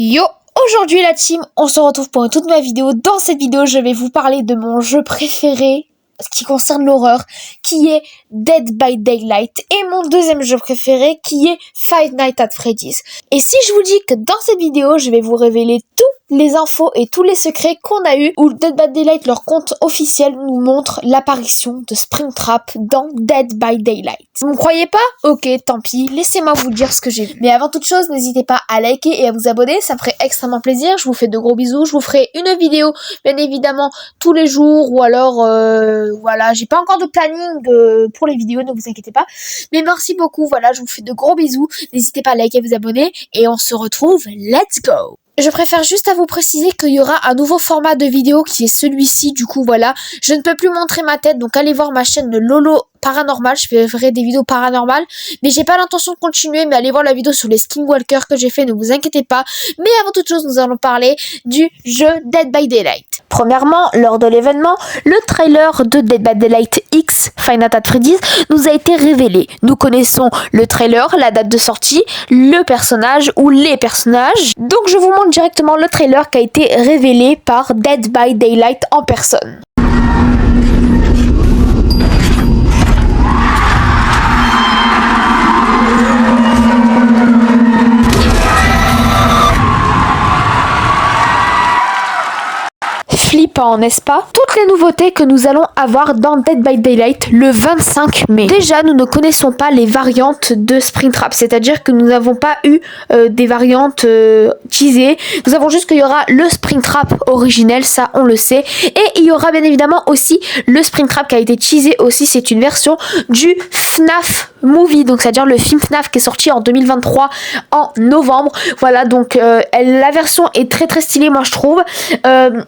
Yo, aujourd'hui la team, on se retrouve pour une toute nouvelle vidéo. Dans cette vidéo, je vais vous parler de mon jeu préféré qui concerne l'horreur, qui est Dead by Daylight, et mon deuxième jeu préféré qui est Five Nights at Freddy's. Et si je vous dis que dans cette vidéo, je vais vous révéler toutes les infos et tous les secrets qu'on a eu, où Dead by Daylight, leur compte officiel, nous montre l'apparition de Springtrap dans Dead by Daylight. Vous me croyez pas? Ok, tant pis, laissez-moi vous dire ce que j'ai vu. Mais avant toute chose, n'hésitez pas à liker et à vous abonner, ça me ferait extrêmement plaisir. Je vous fais de gros bisous, je vous ferai une vidéo, bien évidemment, tous les jours, ou alors, voilà, j'ai pas encore de planning pour les vidéos, ne vous inquiétez pas. Mais merci beaucoup, voilà, je vous fais de gros bisous. N'hésitez pas à liker et vous abonner, et on se retrouve, let's go! Je préfère juste à vous préciser qu'il y aura un nouveau format de vidéo qui est celui-ci, du coup voilà, je ne peux plus montrer ma tête, donc allez voir ma chaîne de Lolo Paranormal, je ferai des vidéos paranormales, mais j'ai pas l'intention de continuer, mais allez voir la vidéo sur les Skinwalkers que j'ai fait, ne vous inquiétez pas. Mais avant toute chose, nous allons parler du jeu Dead by Daylight. Premièrement, lors de l'événement, le trailer de Dead by Daylight X, Five Nights at Freddy's, nous a été révélé. Nous connaissons le trailer, la date de sortie, le personnage ou les personnages. Donc je vous montre directement le trailer qui a été révélé par Dead by Daylight en personne. Flippant, n'est-ce pas? Toutes les nouveautés que nous allons avoir dans Dead by Daylight le 25 mai. Déjà, nous ne connaissons pas les variantes de Springtrap, c'est-à-dire que nous n'avons pas eu des variantes teasées. Nous avons juste qu'il y aura le Springtrap originel, ça on le sait. Et il y aura bien évidemment aussi le Springtrap qui a été teasé aussi, c'est une version du FNAF Movie, donc c'est-à-dire le film FNAF qui est sorti en 2023 en novembre. Voilà, donc la version est très très stylée, moi je trouve.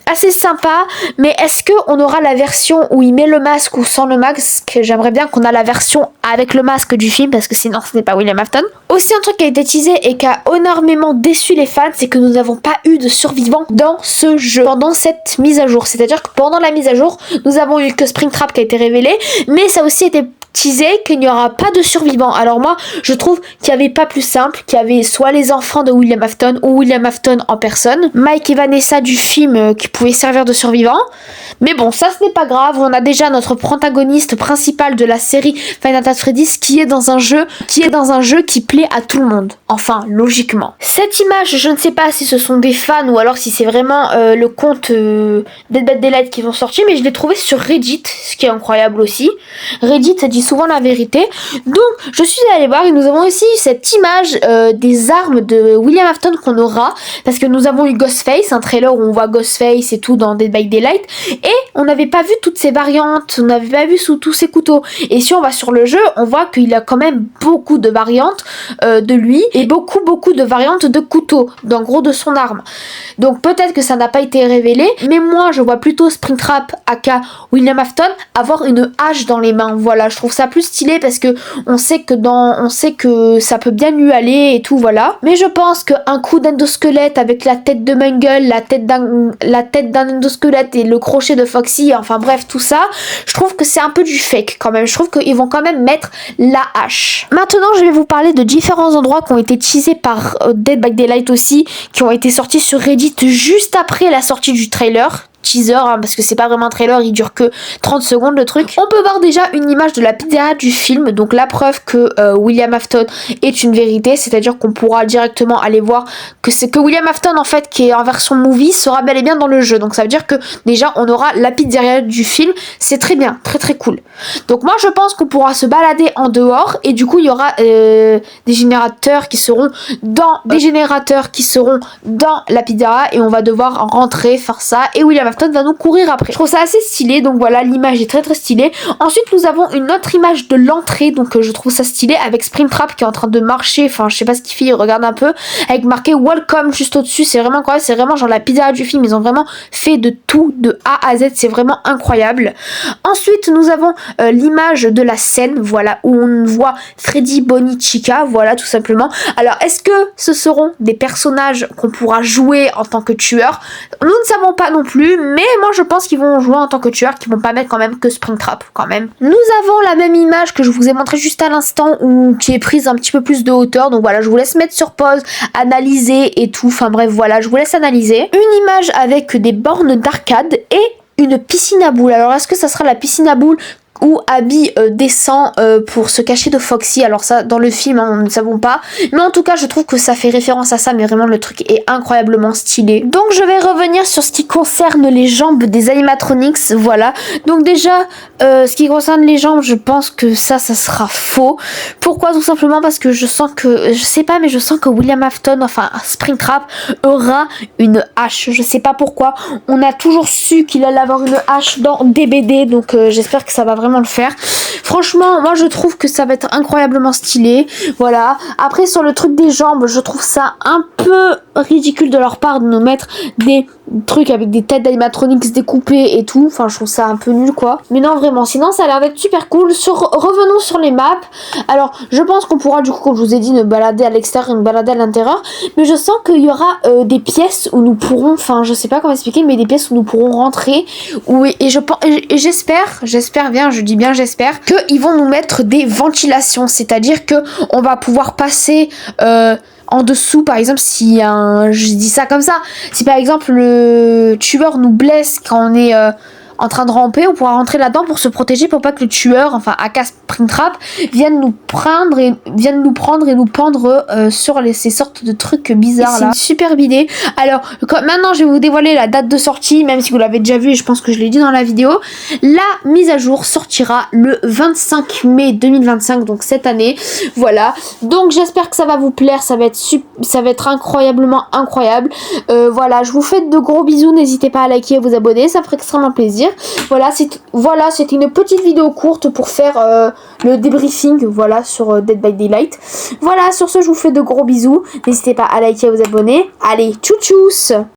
Assez sympa, mais est-ce qu'on aura la version où il met le masque ou sans le masque? J'aimerais bien qu'on a la version avec le masque du film, parce que sinon ce n'est pas William Afton. Aussi un truc qui a été teasé et qui a énormément déçu les fans, c'est que nous n'avons pas eu de survivants dans ce jeu pendant cette mise à jour. C'est-à-dire que pendant la mise à jour, nous avons eu que Springtrap qui a été révélé, mais ça a aussi été teasé qu'il n'y aura pas de survivants. Alors moi, je trouve qu'il n'y avait pas plus simple, qu'il y avait soit les enfants de William Afton ou William Afton en personne, Mike et Vanessa du film qui pouvaient servir de survivants. Mais bon, ça ce n'est pas grave, on a déjà notre protagoniste principal de la série Five Nights at Freddy's qui est dans un jeu qui plaît à tout le monde. Enfin, logiquement. Cette image, je ne sais pas si ce sont des fans ou alors si c'est vraiment le compte Dead by Daylight qui vont sortir, mais je l'ai trouvé sur Reddit, ce qui est incroyable aussi. Reddit, ça dit souvent la vérité. Donc, je suis allée voir et nous avons aussi cette image des armes de William Afton qu'on aura, parce que nous avons eu Ghostface, un trailer où on voit Ghostface et tout dans Dead by Daylight, et on n'avait pas vu toutes ces variantes, on n'avait pas vu sous tous ces couteaux. Et si on va sur le jeu, on voit qu'il a quand même beaucoup de variantes de lui, et beaucoup de variantes de couteaux, d'en gros de son arme. Donc peut-être que ça n'a pas été révélé, mais moi je vois plutôt Springtrap aka William Afton avoir une hache dans les mains. Voilà, je trouve ça plus stylé parce que on sait que ça peut bien lui aller et tout, voilà. Mais je pense qu'un coup d'endosquelette avec la tête de Mungle, la tête d'un endosquelette et le crochet de Foxy, enfin bref, tout ça, je trouve que c'est un peu du fake quand même. Je trouve qu'ils vont quand même mettre la hache. Maintenant, je vais vous parler de différents endroits qui ont été teasés par Dead by Daylight aussi, qui ont été sortis sur Reddit juste après la sortie du trailer. Teaser, hein, parce que c'est pas vraiment un trailer, il dure que 30 secondes le truc. On peut voir déjà une image de la pizzeria du film, donc la preuve que William Afton est une vérité, c'est-à-dire qu'on pourra directement aller voir que c'est que William Afton en fait qui est en version movie sera bel et bien dans le jeu, donc ça veut dire que déjà on aura la pizzeria du film, c'est très bien, très très cool. Donc moi je pense qu'on pourra se balader en dehors et du coup il y aura des générateurs qui seront dans la pizzeria et on va devoir rentrer, faire ça, et William Afton va nous courir après. Je trouve ça assez stylé, donc voilà, l'image est très très stylée. Ensuite nous avons une autre image de l'entrée, donc je trouve ça stylé, avec Springtrap qui est en train de marcher, enfin je sais pas ce qu'il fait, il regarde un peu, avec marqué Welcome juste au-dessus, c'est vraiment incroyable, c'est vraiment genre la pizza du film, ils ont vraiment fait de tout de A à Z, c'est vraiment incroyable. Ensuite nous avons l'image de la scène, voilà, où on voit Freddy, Bonnie, Chica, voilà tout simplement. Alors est-ce que ce seront des personnages qu'on pourra jouer en tant que tueur? Nous ne savons pas non plus, mais moi je pense qu'ils vont jouer en tant que tueurs, qu'ils vont pas mettre quand même que Springtrap quand même. Nous avons la même image que je vous ai montré juste à l'instant, qui est prise un petit peu plus de hauteur, donc voilà, je vous laisse mettre sur pause, analyser et tout, enfin bref voilà, je vous laisse analyser. Une image avec des bornes d'arcade et une piscine à boules. Alors est-ce que ça sera la piscine à boules où Abby descend pour se cacher de Foxy? Alors ça, dans le film, hein, nous ne savons pas. Mais en tout cas, je trouve que ça fait référence à ça, mais vraiment, le truc est incroyablement stylé. Donc, je vais revenir sur ce qui concerne les jambes des animatronics, voilà. Donc déjà, ce qui concerne les jambes, je pense que ça sera faux. Pourquoi? Tout simplement parce que je sens que, je sais pas, mais je sens que William Afton, enfin Springtrap, aura une hache. Je sais pas pourquoi. On a toujours su qu'il allait avoir une hache dans DBD, donc j'espère que ça va vraiment le faire. Franchement, moi je trouve que ça va être incroyablement stylé. Voilà. Après, sur le truc des jambes, je trouve ça un peu ridicule de leur part de nous mettre des trucs avec des têtes d'animatronics découpées et tout. Enfin, je trouve ça un peu nul, quoi. Mais non, vraiment. Sinon, ça a l'air d'être super cool. Revenons sur les maps. Alors, je pense qu'on pourra, du coup, comme je vous ai dit, nous balader à l'extérieur et nous balader à l'intérieur. Mais je sens qu'il y aura des pièces où nous pourrons, enfin, je sais pas comment expliquer, mais des pièces où nous pourrons rentrer. Et j'espère bien, je dis bien j'espère, qu'ils vont nous mettre des ventilations. C'est-à-dire que on va pouvoir passer en dessous, par exemple, si je dis ça comme ça, si par exemple le tueur nous blesse quand on est en train de ramper, on pourra rentrer là-dedans pour se protéger, pour pas que le tueur, enfin aka Springtrap, vienne nous prendre et nous pendre sur ces sortes de trucs bizarres là. C'est une superbe idée. Alors maintenant je vais vous dévoiler la date de sortie, même si vous l'avez déjà vu et je pense que je l'ai dit dans la vidéo. La mise à jour sortira le 25 mai 2025, donc cette année. Voilà. Donc j'espère que ça va vous plaire, ça va être incroyablement incroyable. Voilà, je vous fais de gros bisous, n'hésitez pas à liker et vous abonner, ça ferait extrêmement plaisir. Voilà, c'était une petite vidéo courte pour faire le débriefing, voilà, sur Dead by Daylight. Voilà, sur ce, je vous fais de gros bisous. N'hésitez pas à liker et à vous abonner. Allez, tchou tchous!